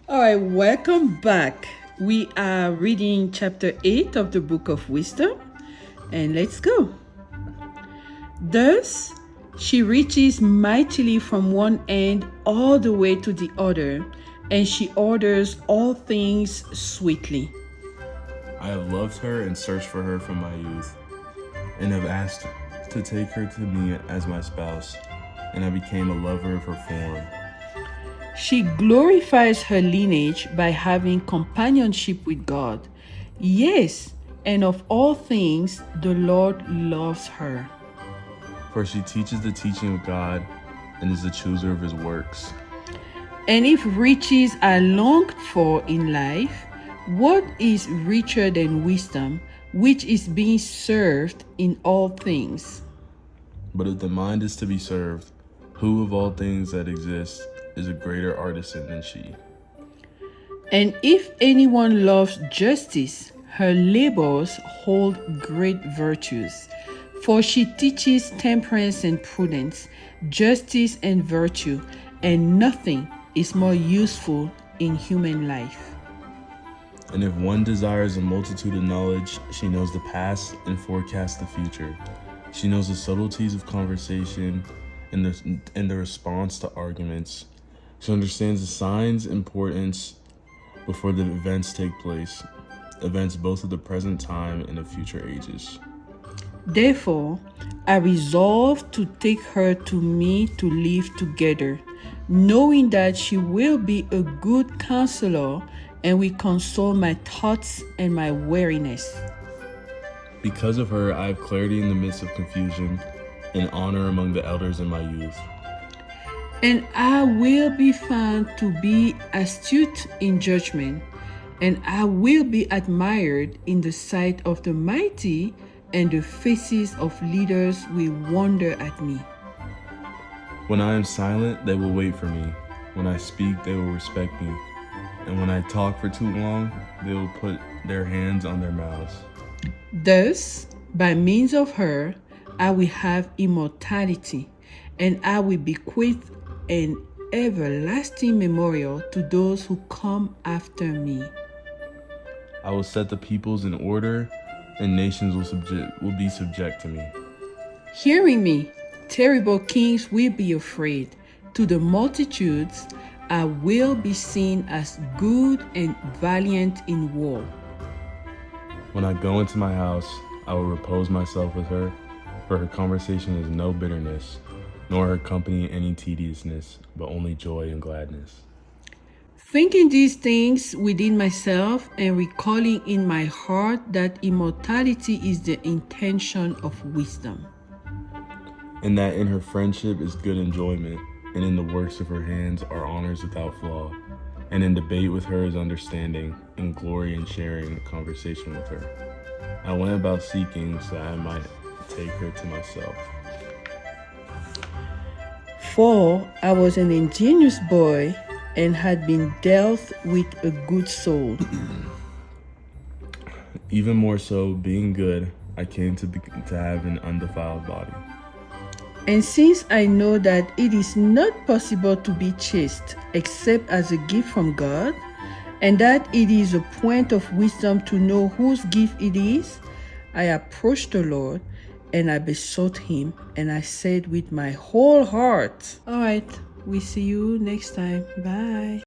All right, welcome back. We are reading chapter 8 of the book of wisdom, and let's go. Thus, she reaches mightily from one end all the way to the other, and she orders all things sweetly. I have loved her and searched for her from my youth, and have asked to take her to me as my spouse, and I became a lover of her form. She glorifies her lineage by having companionship with God. Yes, and of all things, the Lord loves her. For she teaches the teaching of God and is the chooser of his works. And if riches are longed for in life, what is richer than wisdom, which is being served in all things? But if the mind is to be served, who of all things that exist is a greater artisan than she? And if anyone loves justice, her labors hold great virtues. For she teaches temperance and prudence, justice and virtue, and nothing is more useful in human life. And if one desires a multitude of knowledge, she knows the past and forecasts the future. She knows the subtleties of conversation and the response to arguments. She understands the signs' importance before the events take place, events both of the present time and of future ages. Therefore, I resolved to take her to me to live together, knowing that she will be a good counselor and will console my thoughts and my weariness. Because of her, I have clarity in the midst of confusion and honor among the elders in my youth. And I will be found to be astute in judgment, and I will be admired in the sight of the mighty, and the faces of leaders will wonder at me. When I am silent, they will wait for me. When I speak, they will respect me. And when I talk for too long, they will put their hands on their mouths. Thus, by means of her, I will have immortality, and I will bequeath an everlasting memorial to those who come after me. I will set the peoples in order, and nations will be subject to me. Hearing me, terrible kings will be afraid. To the multitudes, I will be seen as good and valiant in war. When I go into my house, I will repose myself with her, for her conversation is no bitterness, nor her company any tediousness, but only joy and gladness. Thinking these things within myself and recalling in my heart that immortality is the intention of wisdom. And that in her friendship is good enjoyment, and in the works of her hands are honors without flaw, and in debate with her is understanding, and glory in sharing a conversation with her. I went about seeking so that I might take her to myself. For I was an ingenious boy and had been dealt with a good soul. Even more so, being good, I came to have an undefiled body. And since I know that it is not possible to be chaste except as a gift from God, and that it is a point of wisdom to know whose gift it is, I approached the Lord and I besought him, and I said with my whole heart, all right, we see you next time. Bye.